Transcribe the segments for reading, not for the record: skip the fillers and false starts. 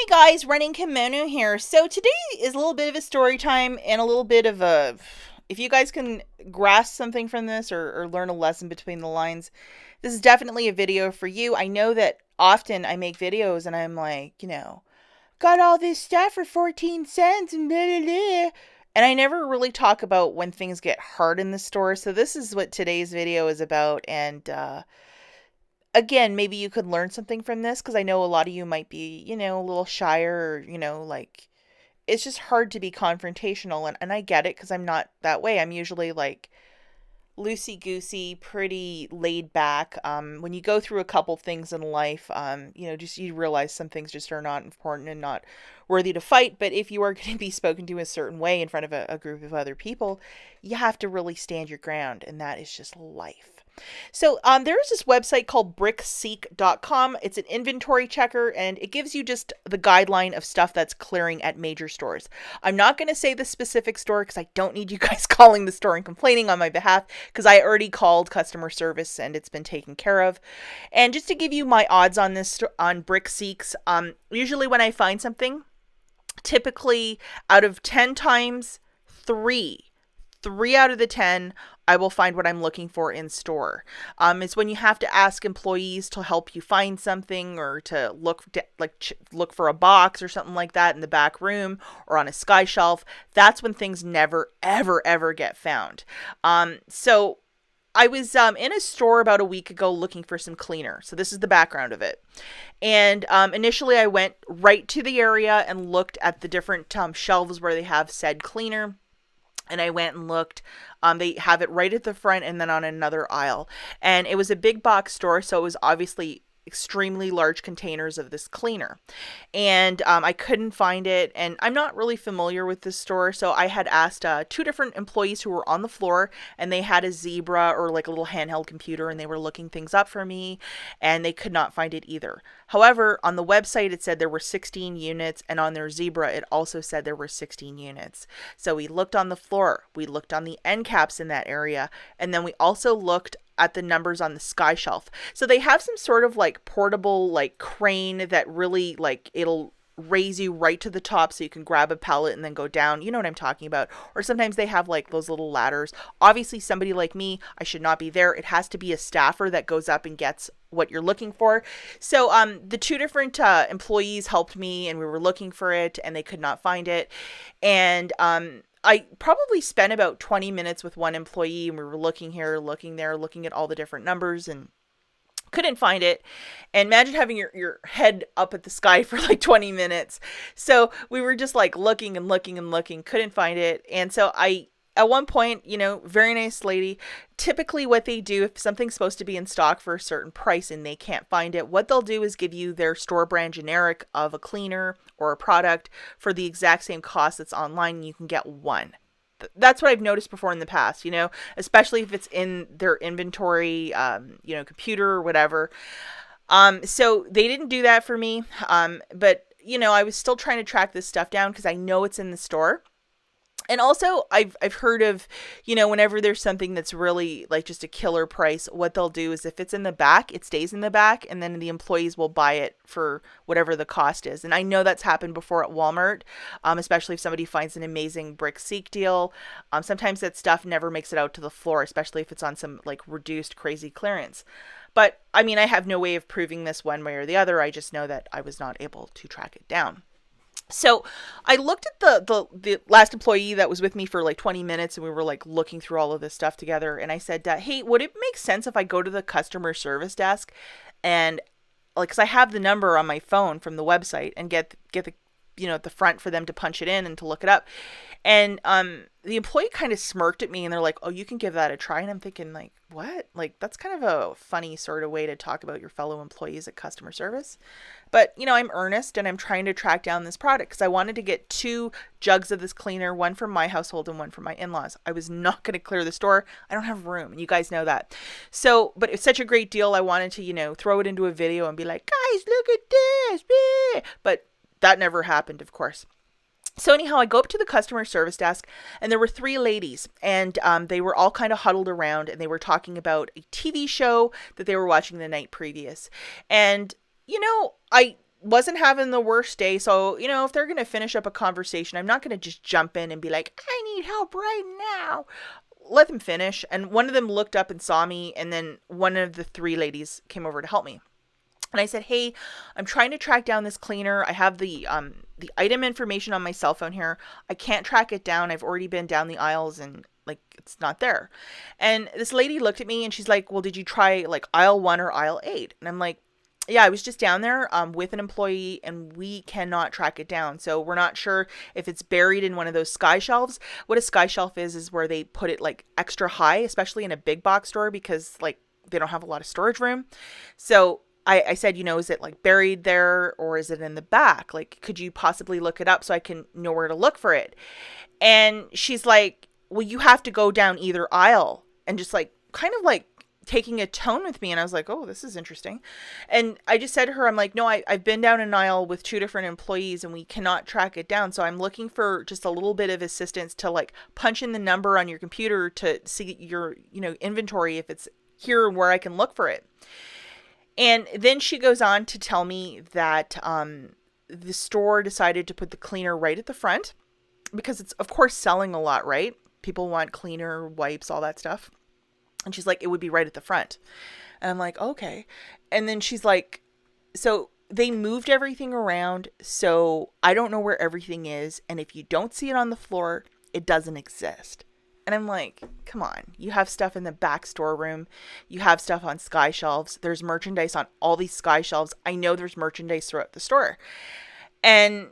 Guys, running Kimono here. So today is a little bit of a story time and a little bit of a. If you guys can grasp something from this or learn a lesson between the lines, this is definitely a video for you. I know that often I make videos and I'm like, got all this stuff for 14 cents and blah, blah, blah. And I never really talk about when things get hard in the store. So this is what today's video is about. And again, maybe you could learn something from this because I know a lot of you might be, a little shyer or, like it's just hard to be confrontational. And I get it because I'm not that way. I'm usually like loosey goosey, pretty laid back. When you go through a couple things in life, just you realize some things just are not important and not worthy to fight. But if you are going to be spoken to a certain way in front of a group of other people, you have to really stand your ground. And that is just life. So there's this website called brickseekcom. It's an inventory checker, and it gives you just the guideline of stuff that's clearing at major stores. I'm not going to say the specific store because I don't need you guys calling the store and complaining on my behalf because I already called customer service and it's been taken care of. And just to give you my odds on this on BrickSeeks, usually when I find something, typically out of 10 times, three out of the 10, I will find what I'm looking for in store. It's when you have to ask employees to help you find something or to look for a box or something like that in the back room or on a sky shelf. That's when things never, ever, ever get found. So I was in a store about a week ago looking for some cleaner. So this is the background of it. And initially I went right to the area and looked at the different shelves where they have said cleaner. And I went and looked. They have it right at the front and then on another aisle. And it was a big box store, so it was obviously extremely large containers of this cleaner. And I couldn't find it. And I'm not really familiar with this store, so I had asked two different employees who were on the floor, and they had a Zebra or like a little handheld computer, and they were looking things up for me, and they could not find it either. However, on the website, it said there were 16 units, and on their Zebra, it also said there were 16 units. So we looked on the floor, we looked on the end caps in that area, and then we also looked at the numbers on the sky shelf. So they have some sort of like portable like crane that really like it'll raise you right to the top so you can grab a pallet and then go down. You know what I'm talking about. Or sometimes they have like those little ladders. Obviously somebody like me, I should not be there. It has to be a staffer that goes up and gets what you're looking for. So the two different employees helped me and we were looking for it and they could not find it. And I probably spent about 20 minutes with one employee and we were looking here, looking there, looking at all the different numbers and couldn't find it. And imagine having your head up at the sky for like 20 minutes. So we were just like looking and looking and looking, couldn't find it. And so at one point, very nice lady, typically what they do if something's supposed to be in stock for a certain price and they can't find it, what they'll do is give you their store brand generic of a cleaner or a product for the exact same cost that's online and you can get one. That's what I've noticed before in the past, especially if it's in their inventory, computer or whatever. So they didn't do that for me. But I was still trying to track this stuff down because I know it's in the store. And also, I've heard of, whenever there's something that's really like just a killer price, what they'll do is if it's in the back, it stays in the back, and then the employees will buy it for whatever the cost is. And I know that's happened before at Walmart, especially if somebody finds an amazing BrickSeek deal. Sometimes that stuff never makes it out to the floor, especially if it's on some like reduced crazy clearance. But I mean, I have no way of proving this one way or the other. I just know that I was not able to track it down. So I looked at the last employee that was with me for like 20 minutes and we were like looking through all of this stuff together. And I said, hey, would it make sense if I go to the customer service desk and like, cause I have the number on my phone from the website and get the, at the front for them to punch it in and to look it up. And, the employee kind of smirked at me and they're like, oh, you can give that a try. And I'm thinking like, what? Like, that's kind of a funny sort of way to talk about your fellow employees at customer service. But, I'm earnest and I'm trying to track down this product because I wanted to get 2 jugs of this cleaner, one from my household and one from my in-laws. I was not going to clear the store. I don't have room. And you guys know that. So, but it's such a great deal. I wanted to, throw it into a video and be like, guys, look at this. But that never happened, of course. So anyhow, I go up to the customer service desk and there were 3 ladies and they were all kind of huddled around and they were talking about a TV show that they were watching the night previous. And, I wasn't having the worst day. So, if they're going to finish up a conversation, I'm not going to just jump in and be like, I need help right now. Let them finish. And one of them looked up and saw me. And then one of the three ladies came over to help me. And I said, hey, I'm trying to track down this cleaner. I have the item information on my cell phone here. I can't track it down. I've already been down the aisles and like it's not there. And this lady looked at me and she's like, well, did you try like aisle 1 or aisle 8? And I'm like, yeah, I was just down there with an employee and we cannot track it down. So we're not sure if it's buried in one of those sky shelves. What a sky shelf is where they put it like extra high, especially in a big box store because like they don't have a lot of storage room. So I said, is it like buried there or is it in the back? Like, could you possibly look it up so I can know where to look for it? And she's like, well, you have to go down either aisle, and just like kind of like taking a tone with me. And I was like, oh, this is interesting. And I just said to her, I'm like, no, I've been down an aisle with 2 different employees and we cannot track it down. So I'm looking for just a little bit of assistance to like punch in the number on your computer to see your, inventory if it's here and where I can look for it. And then she goes on to tell me that the store decided to put the cleaner right at the front because it's, of course, selling a lot, right? People want cleaner, wipes, all that stuff. And she's like, it would be right at the front. And I'm like, okay. And then she's like, so they moved everything around, so I don't know where everything is. And if you don't see it on the floor, it doesn't exist. And I'm like, come on, you have stuff in the back storeroom. You have stuff on sky shelves. There's merchandise on all these sky shelves. I know there's merchandise throughout the store. And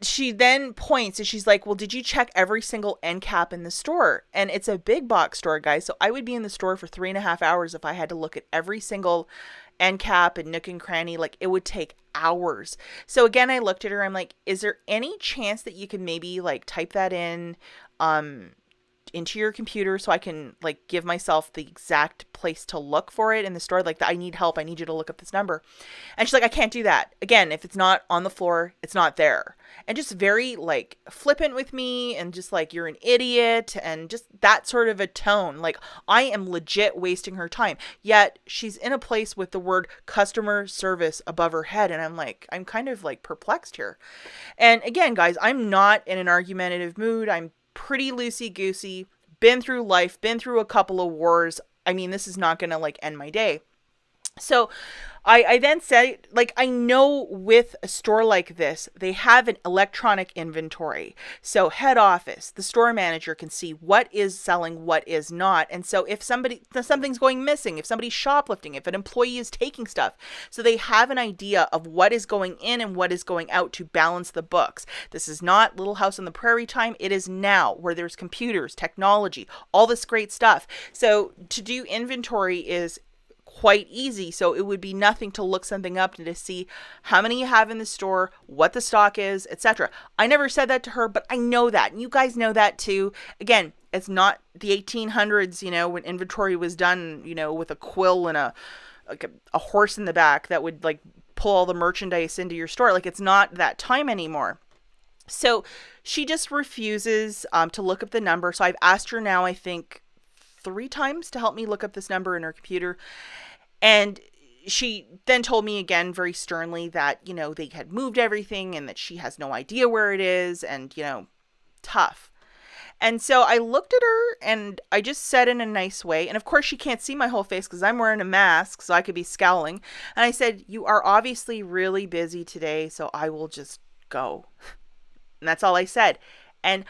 she then points and she's like, well, did you check every single end cap in the store? And it's a big box store, guys. So I would be in the store for 3.5 hours if I had to look at every single end cap and nook and cranny. Like, it would take hours. So again, I looked at her. I'm like, is there any chance that you could maybe like type that in, into your computer so I can like give myself the exact place to look for it in the store? Like, I need help. I need you to look up this number. And she's like, I can't do that. Again, if it's not on the floor, it's not there. And just very like flippant with me and just like, you're an idiot, and just that sort of a tone. Like, I am legit wasting her time. Yet she's in a place with the word customer service above her head. And I'm like, I'm kind of like perplexed here. And again, guys, I'm not in an argumentative mood. I'm pretty loosey-goosey, been through life, been through a couple of wars. I mean, this is not going to like end my day. So I then said, like, I know with a store like this, they have an electronic inventory. So head office, the store manager can see what is selling, what is not. And so if something's going missing, if somebody's shoplifting, if an employee is taking stuff, so they have an idea of what is going in and what is going out to balance the books. This is not Little House on the Prairie time. It is now, where there's computers, technology, all this great stuff. So to do inventory is quite easy. So it would be nothing to look something up and to see how many you have in the store, what the stock is, etc. I never said that to her, but I know that. And you guys know that too. Again, it's not the 1800s, when inventory was done, with a quill and a horse in the back that would like pull all the merchandise into your store. Like, it's not that time anymore. So she just refuses to look up the number. So I've asked her now, I think 3 times to help me look up this number in her computer. And she then told me again very sternly that, they had moved everything and that she has no idea where it is, and, tough. And so I looked at her and I just said in a nice way, and of course she can't see my whole face because I'm wearing a mask, so I could be scowling. And I said, you are obviously really busy today, so I will just go. And that's all I said. And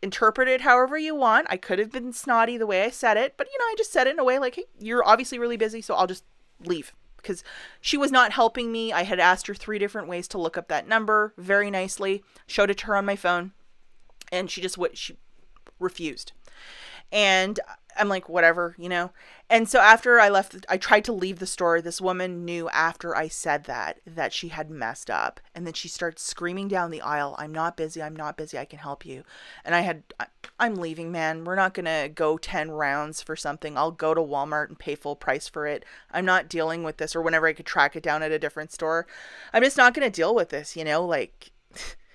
interpret it however you want. I could have been snotty the way I said it, but I just said it in a way like, hey, you're obviously really busy, so I'll just leave. Because she was not helping me. I had asked her 3 different ways to look up that number very nicely, showed it to her on my phone, and she refused. And I'm like, whatever, And so after I left, I tried to leave the store. This woman knew after I said that she had messed up. And then she starts screaming down the aisle, I'm not busy. I can help you. And I'm leaving, man. We're not going to go 10 rounds for something. I'll go to Walmart and pay full price for it. I'm not dealing with this. Or whenever I could track it down at a different store, I'm just not going to deal with this, like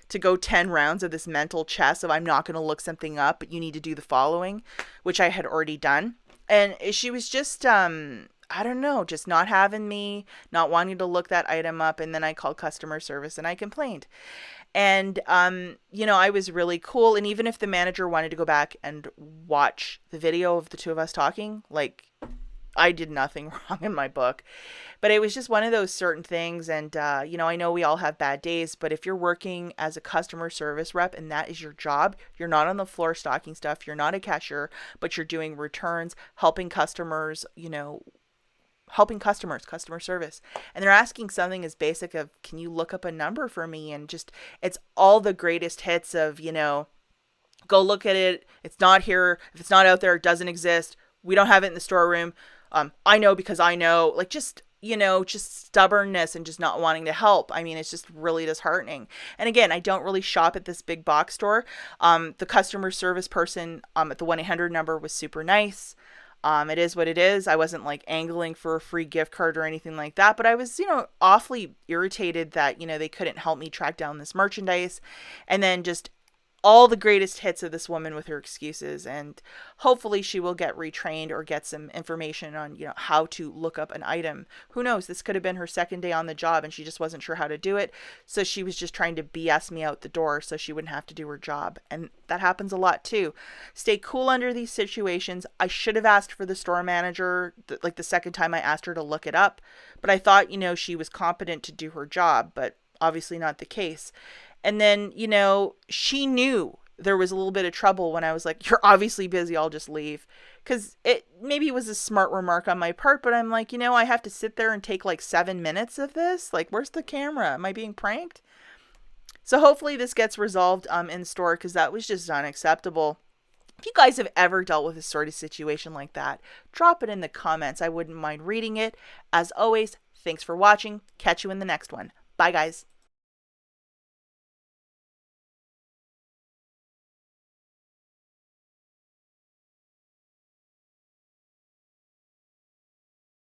to go 10 rounds of this mental chess of I'm not going to look something up, but you need to do the following, which I had already done. And she was just, I don't know, just not having me, not wanting to look that item up. And then I called customer service and I complained. And, I was really cool. And even if the manager wanted to go back and watch the video of the two of us talking, like, I did nothing wrong in my book. But it was just one of those certain things. And, I know we all have bad days, but if you're working as a customer service rep and that is your job, you're not on the floor stocking stuff, you're not a cashier, but you're doing returns, helping customers, customer service, and they're asking something as basic of, can you look up a number for me? And just, it's all the greatest hits of, go look at it, it's not here, if it's not out there, it doesn't exist, we don't have it in the storeroom, I know because I know, like, just stubbornness and just not wanting to help. I mean, it's just really disheartening. And again, I don't really shop at this big box store. The customer service person at the 1-800 number was super nice. It is what it is. I wasn't like angling for a free gift card or anything like that, but I was, awfully irritated that, they couldn't help me track down this merchandise. And then just all the greatest hits of this woman with her excuses, and hopefully she will get retrained or get some information on, how to look up an item. Who knows? This could have been her second day on the job and she just wasn't sure how to do it. So she was just trying to BS me out the door so she wouldn't have to do her job. And that happens a lot too. Stay cool under these situations. I should have asked for the store manager, like the second time I asked her to look it up, but I thought, she was competent to do her job, but obviously not the case. And then, she knew there was a little bit of trouble when I was like, you're obviously busy, I'll just leave. Because maybe it was a smart remark on my part, but I'm like, I have to sit there and take like 7 minutes of this? Like, where's the camera? Am I being pranked? So hopefully this gets resolved in store, because that was just unacceptable. If you guys have ever dealt with a sort of situation like that, drop it in the comments. I wouldn't mind reading it. As always, thanks for watching. Catch you in the next one. Bye, guys.